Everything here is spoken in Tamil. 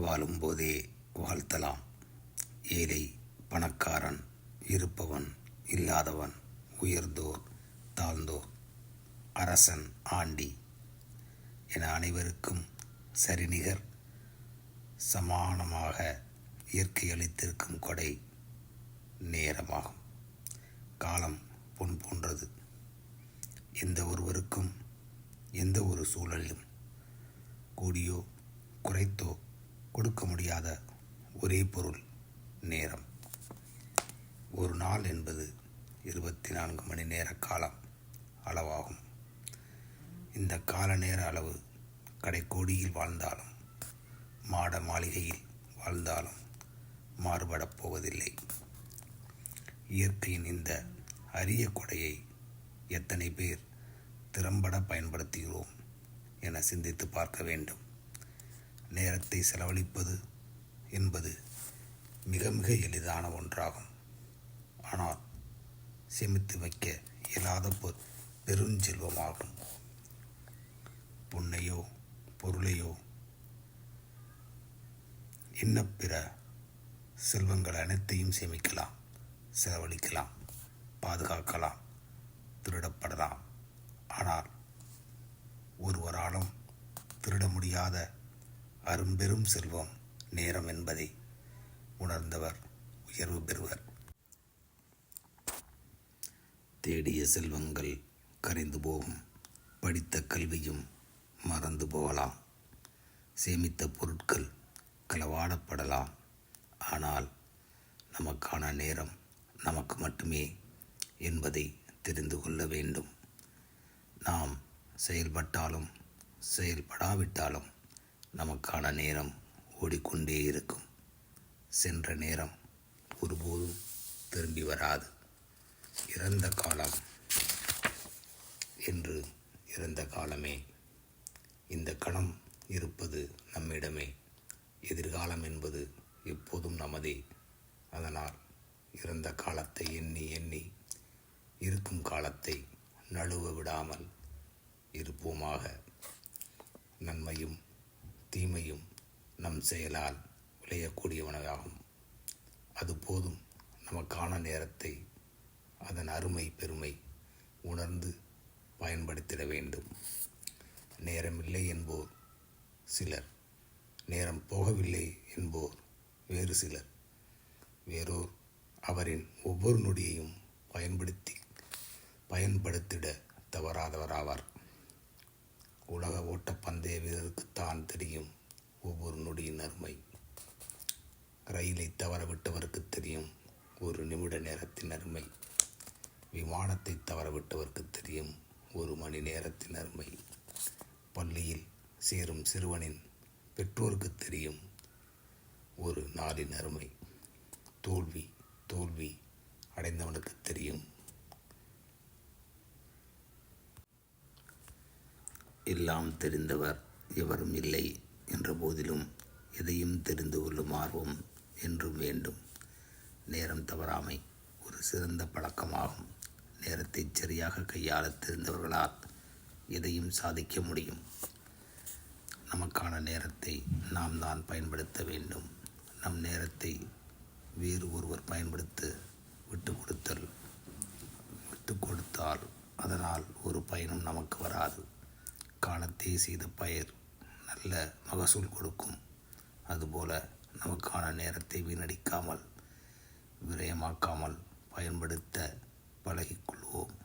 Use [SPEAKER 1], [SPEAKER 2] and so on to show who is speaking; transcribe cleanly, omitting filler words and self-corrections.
[SPEAKER 1] வாழும்போதே வாழ்த்தலாம். ஏழை பணக்காரன், இருப்பவன் இல்லாதவன், உயர்ந்தோர் தாழ்ந்தோர், அரசன் ஆண்டி என அனைவருக்கும் சரிநிகர் சமானமாக இயற்கை அளித்திருக்கும் கொடை நேரமாகும். காலம் பொன் போன்றது. எந்த ஒருவருக்கும் எந்த ஒரு சூழலிலும் கூடியோ குறைத்தோ கொடுக்க முடியாத ஒரே பொருள் நேரம். ஒரு நாள் என்பது 24 மணி நேர காலம் அளவாகும். இந்த கால நேர அளவு கடைக்கோடியில் வாழ்ந்தாலும் மாட மாளிகையில் வாழ்ந்தாலும் மாறுபடப் போவதில்லை. இயற்கையின் இந்த அரிய கொடையை எத்தனை பேர் திறம்பட பயன்படுத்துகிறோம் என சிந்தித்து பார்க்க வேண்டும். நேரத்தை செலவழிப்பது என்பது மிக மிக எளிதான ஒன்றாகும். ஆனால் சேமித்து வைக்க இயலாத பெருஞ்செல்வமாகும். பொன்னையோ பொருளையோ இன்ன பிற செல்வங்கள் அனைத்தையும் சேமிக்கலாம், செலவழிக்கலாம், பாதுகாக்கலாம், திருடப்படலாம். ஆனால் ஒருவராலும் திருட முடியாத அரும்பெரும் செல்வம் நேரம் என்பதை உணர்ந்தவர் உயர்வு பெறுவர். தேடிய செல்வங்கள் கரைந்து போகும், படித்த கல்வியும் மறந்து போகலாம், சேமித்த பொருட்கள் களவாடப்படலாம். ஆனால் நமக்கான நேரம் நமக்கு மட்டுமே என்பதை தெரிந்து கொள்ள வேண்டும். நாம் செயல்பட்டாலும் செயல்படாவிட்டாலும் நமக்கான நேரம் ஓடிக்கொண்டே இருக்கும். சென்ற நேரம் ஒருபோதும் திரும்பி வராது. இறந்த காலம் என்று இறந்த காலமே. இந்த கணம் இருப்பது நம்மிடமே. எதிர்காலம் என்பது எப்போதும் நமதே. அதனால் இறந்த காலத்தை எண்ணி எண்ணி இருக்கும் காலத்தை நழுவ விடாமல் இருப்போமாக. நன்மையும் தீமையும் நம் செயலால் விளையக்கூடியவனாகும். அது போதும். நமக்கான நேரத்தை அதன் அருமை பெருமை உணர்ந்து பயன்படுத்திட வேண்டும். நேரமில்லை என்போர் சிலர், நேரம் போகவில்லை என்போர் வேறு சிலர். வேறோர் அவரின் ஒவ்வொரு நொடியையும் பயன்படுத்திட தவறாதவராவார். உலக ஓட்டப்பந்தய வீரருக்குத்தான் தெரியும் ஒவ்வொரு நொடியின் அருமை. ரயிலை தவறவிட்டவருக்கு தெரியும் ஒரு நிமிட நேரத்தின் அருமை. விமானத்தை தவறவிட்டவருக்கு தெரியும் ஒரு மணி நேரத்தின் அருமை. பள்ளியில் சேரும் சிறுவனின் பெற்றோருக்கு தெரியும் ஒரு நாளின் அருமை. தோல்வி அடைந்தவனுக்கு தெரியும். எல்லாம் தெரிந்தவர் எவரும் இல்லை என்ற போதிலும் எதையும் தெரிந்து கொள்ளும் ஆர்வம் என்றும் வேண்டும். நேரம் தவறாமை ஒரு சிறந்த பழக்கமாகும். நேரத்தை சரியாக கையாள தெரிந்தவர்களால் எதையும் சாதிக்க முடியும். நமக்கான நேரத்தை நாம் தான் பயன்படுத்த வேண்டும். நம் நேரத்தை வேறு ஒருவர் பயன்படுத்த விட்டு கொடுத்தால் அதனால் ஒரு பயனும் நமக்கு வராது. காலத்தே செய்த பயிர் நல்ல மகசூல் கொடுக்கும். அதுபோல நமக்கான நேரத்தை வீணடிக்காமல் விரயமாக்காமல் பயன்படுத்த பழகிக்கொள்வோம்.